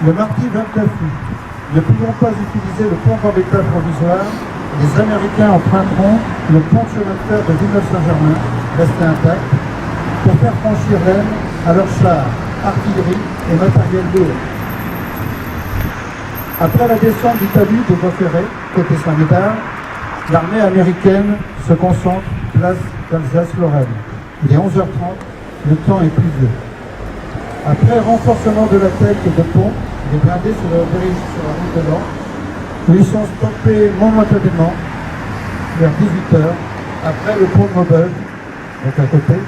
Le mardi 29 août, ne pouvant pas utiliser le pont Gambetta provisoire, les Américains emprunteront le pont de chemin de fer de Villeneuve-Saint-Germain, resté intact, pour faire franchir l'Aisne à leurs chars, artillerie et matériel lourd. Après la descente du talus de voie ferrée, côté Saint-Médard, l'armée américaine se concentre place d'Alsace-Lorraine. Il est 11h30, le temps est pluvieux. Après renforcement de la tête et de pont, les blindés se dirigent sur la route de Laon, où ils sont stoppés momentanément vers 18h, après le pont de Maubeuge, donc à côté,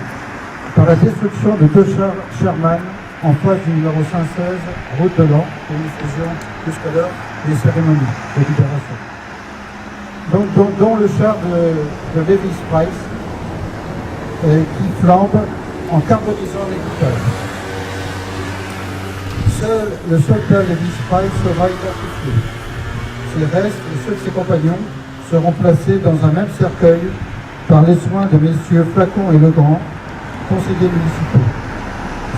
par la destruction de deux chars Sherman en face du numéro 516, route de Laon, où nous faisions jusqu'alors les cérémonies de libération. Donc, dont le char de Levis Price, qui flambe en carbonisant l'équipage. Le soldat Levis Price sera identifié. Ses restes et ceux de ses compagnons seront placés dans un même cercueil par les soins de messieurs Flacon et Legrand, conseillers municipaux.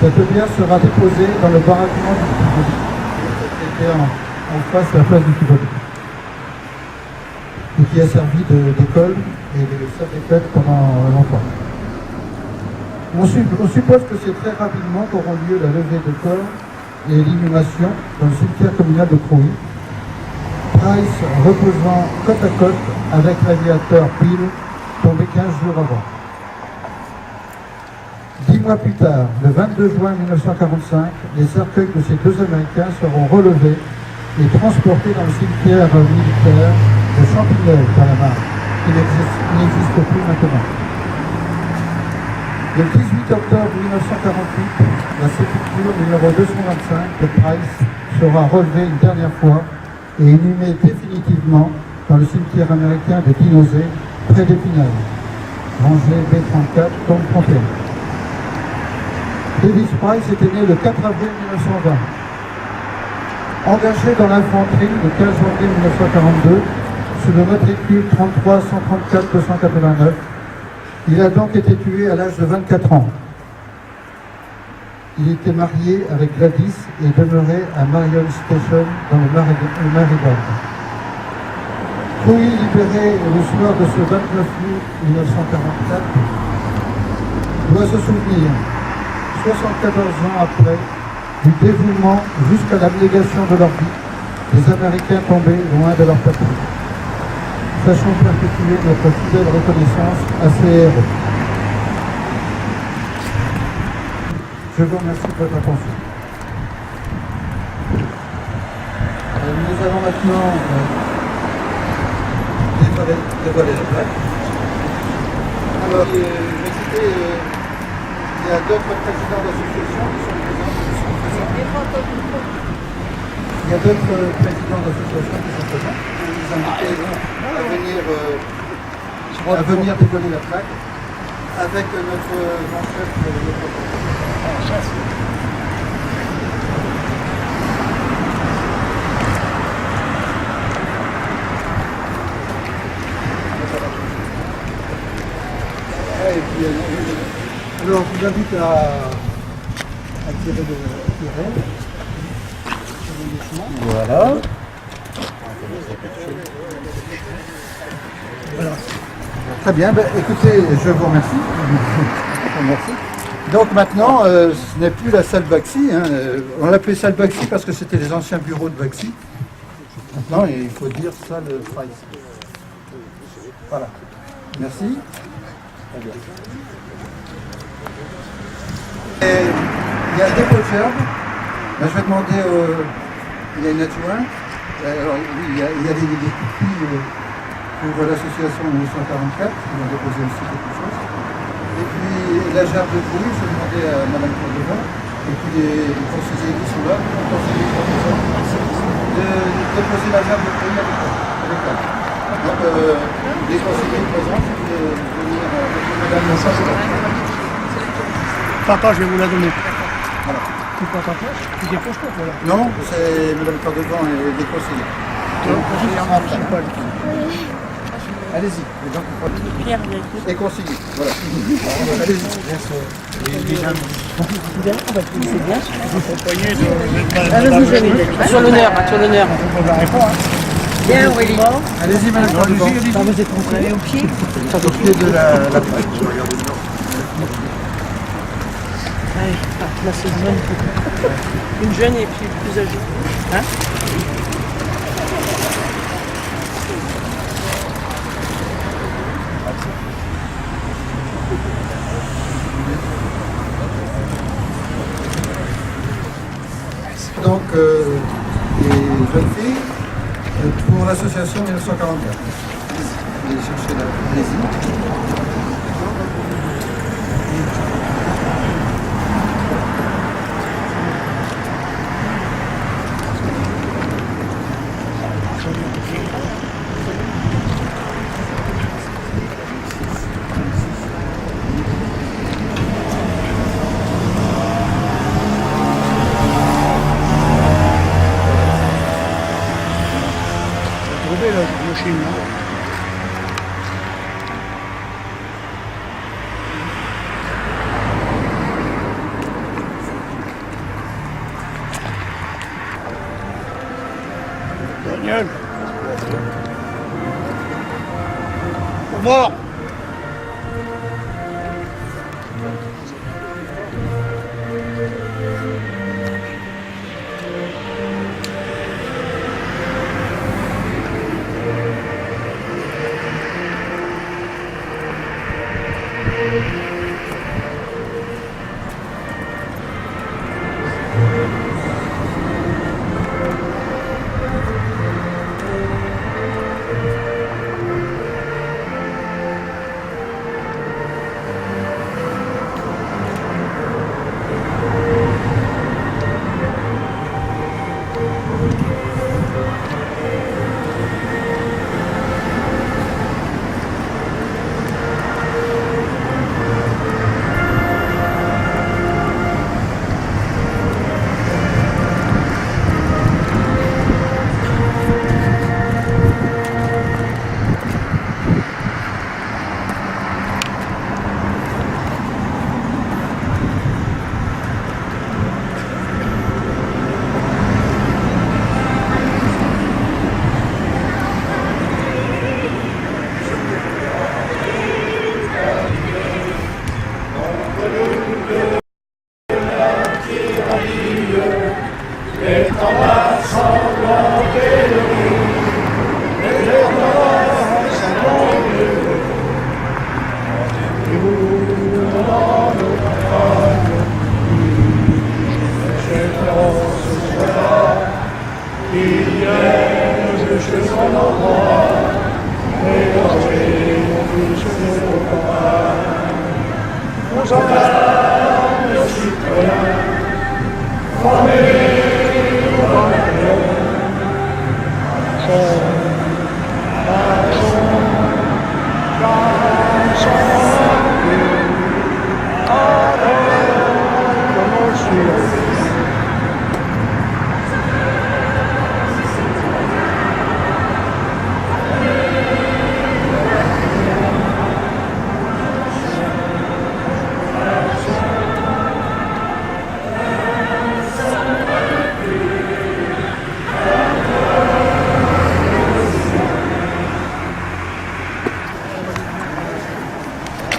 Cette bière sera déposée dans le baraquement du Tivoli, qui était en face de la place du Tivoli, et qui a servi d'école et de salle des fêtes pendant longtemps. On suppose que c'est très rapidement qu'auront lieu la levée de corps et l'inhumation dans le cimetière communal de Crouy, Price reposant côte à côte avec l'aviateur Peel, tombé 15 jours avant. 10 mois plus tard, le 22 juin 1945, les cercueils de ces deux Américains seront relevés et transportés dans le cimetière militaire de Champigneul, par la Marne, qui n'existe plus maintenant. Le 18 octobre 1948, la sépulture numéro 225 de Price sera relevée une dernière fois et inhumée définitivement dans le cimetière américain de Dinosé, près d'Épinal, rangée B34, tombe 31. Levis Price était né le 4 avril 1920. Engagé dans l'infanterie le 15 janvier 1942, sous le matricule 33 134 289, il a donc été tué à l'âge de 24 ans. Il était marié avec Gladys et demeurait à Marion Station dans le Maryland. Crouy, libéré le soir de ce 29 août 1944, doit se souvenir, 74 ans après, du dévouement jusqu'à l'abnégation de leur vie, des Américains tombés loin de leur patrie. Sachons perpétuer notre fidèle reconnaissance à ces héros. Je vous remercie de votre attention. Nous allons maintenant dévoiler la plaque. Alors, je vais citer, il y a d'autres présidents d'associations qui sont présents. Il y a d'autres présidents d'associations qui sont présents. Je vous invite à venir dévoiler la plaque avec notre grand chef. Alors, je vous invite à tirer le tiret. Voilà. Très bien, écoutez, je vous remercie. Merci. Donc maintenant, ce n'est plus la salle Baxi. Hein. On l'appelait salle Baxi parce que c'était les anciens bureaux de Baxi. Maintenant, il faut dire salle Price. Voilà. Merci. Très bien. Et il y a un dépôt de gerbe. Je vais demander il y a une adjointe. Alors oui, il y a des copies pour l'association 1944, qui vont déposer aussi quelque chose. Et puis la gerbe de Crouy, je vais demander à Mme Cordevin, et puis les conseillers qui sont là, les conseillers de déposer la gerbe de Crouy avec elle. Donc les conseillers présents, si vous voulez venir Madame Monsard. Papa, je vais vous la donner. Voilà. Tu prends ta poche, tu déposes pas, voilà. Non, c'est Mme Cordevin et les conseillers. Donc, je suis en Allez-y, les gens qui prennent. Pierre, Et consigné. Voilà. Allez-y. c'est bien. Accompagné de Sur l'honneur, sur l'honneur. on n'arrête pas. Hein. Bien, Aurélie. Allez-y, madame. Vous êtes rentré au pied. Au pied de la plaque. Allez, là c'est une jeune. Une jeune et puis plus âgée. Hein? Donc, les jeunes filles pour l'association 1944. Allez chercher là. Allez-y. Trouvez le Chine, là. Daniel. Mort.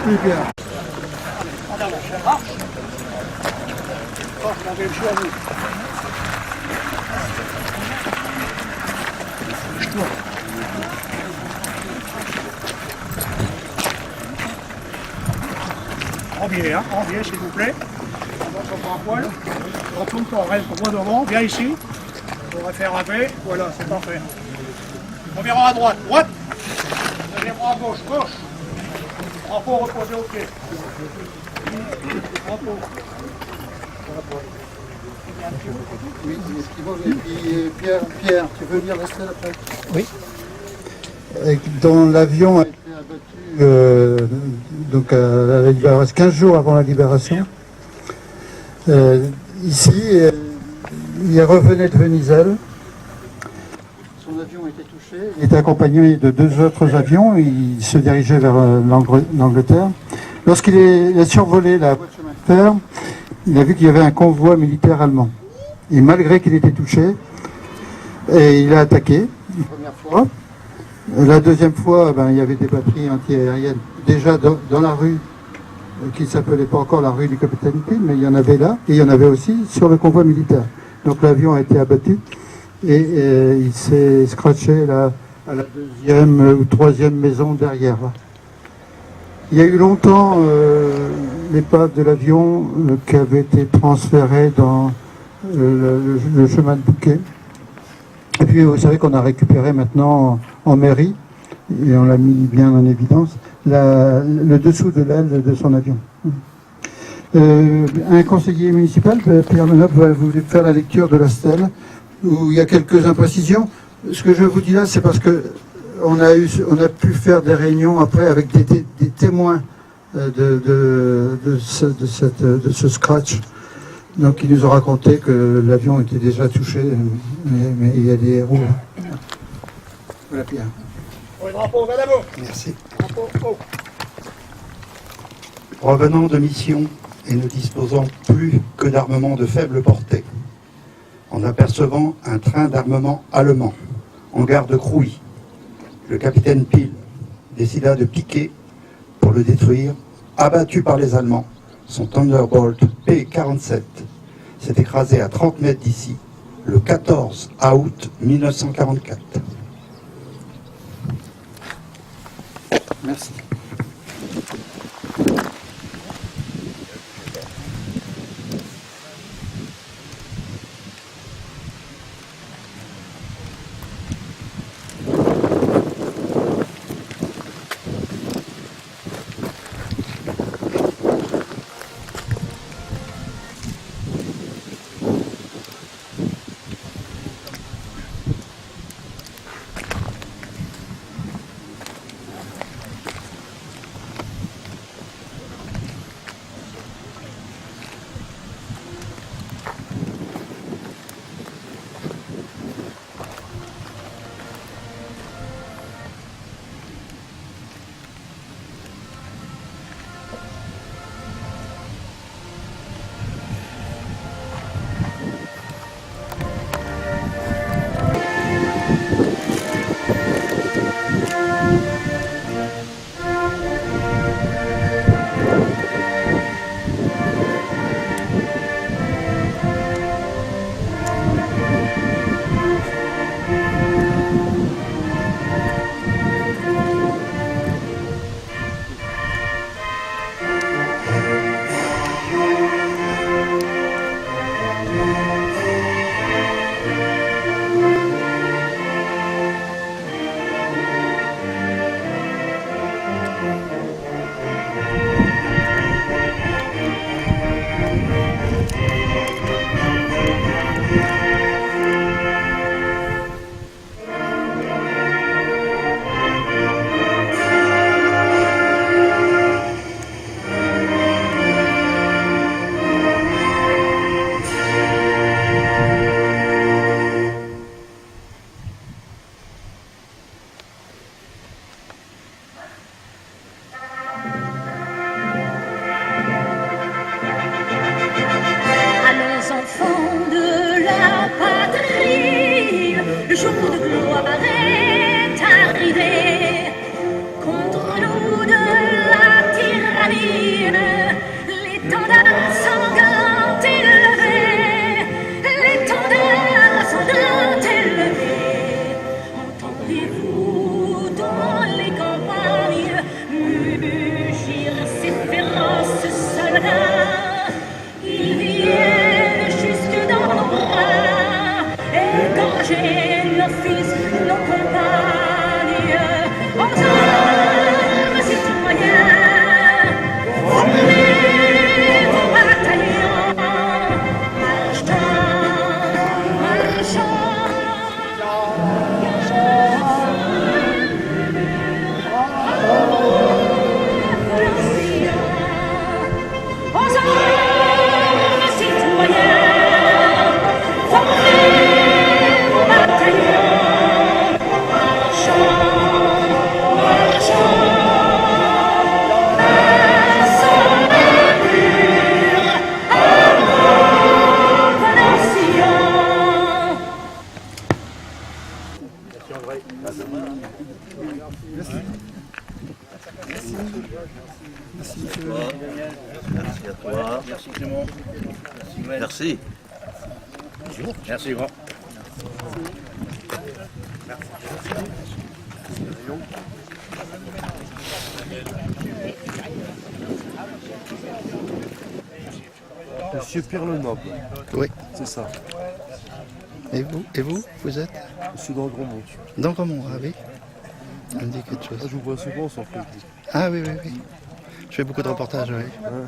Plus bien. En biais, hein, en biais, s'il vous plaît. On va sur un poil. On tourne pas, on reste droit devant. Viens ici. On va faire un V. Voilà, c'est parfait. Premier rang à droite, droite. Deuxième rang à gauche, gauche. Drapeau reposé au pied. Drapeau. Oui, et puis Pierre, tu veux lire la stèle après? Oui. Dont l'avion a été abattu donc à la libération, 15 jours avant la libération. Ici, il revenait de Veniselle. Son avion a été touché. Il était accompagné de 2 autres avions. Il se dirigeait vers l'Angleterre. Lorsqu'il a survolé la voie de chemin de fer, il a vu qu'il y avait un convoi militaire allemand. Et malgré qu'il était touché, il a attaqué une première fois. La deuxième fois, il y avait des batteries anti-aériennes déjà dans la rue, qui ne s'appelait pas encore la rue du Capitaine Peel, mais il y en avait là, et il y en avait aussi sur le convoi militaire. Donc l'avion a été abattu, et il s'est scratché là, à la 2e ou 3e maison derrière. Là. Il y a eu longtemps l'épave de l'avion qui avait été transférée dans le chemin de Bouquet. Et puis vous savez qu'on a récupéré maintenant en mairie, et on l'a mis bien en évidence, le dessous de l'aile de son avion. Un conseiller municipal, Pierre Menotte, va vous faire la lecture de la stèle, où il y a quelques imprécisions. Ce que je vous dis là, c'est parce que on a pu faire des réunions après avec des témoins de ce scratch. Donc ils nous ont raconté que l'avion était déjà touché, mais il y a des héros. Voilà Pierre. Pour le drapeau, vers là-bas. Merci. Drapeau haut. Revenant de mission et ne disposant plus que d'armements de faible portée, en apercevant un train d'armement allemand en gare de Crouy, le capitaine Peel décida de piquer pour le détruire. Abattu par les Allemands, son Thunderbolt P-47 s'est écrasé à 30 mètres d'ici le 14 août 1944. Merci. Merci. Merci, grand. Monsieur Pierre Le Noble, Oui. c'est ça. Et vous Vous êtes Monsieur d'Angremont. dans Romont, ah oui. Ça me dit quelque Ah, chose. je vous vois souvent sur Facebook. Ah oui, oui, oui. Je fais beaucoup de reportages, oui. Hein.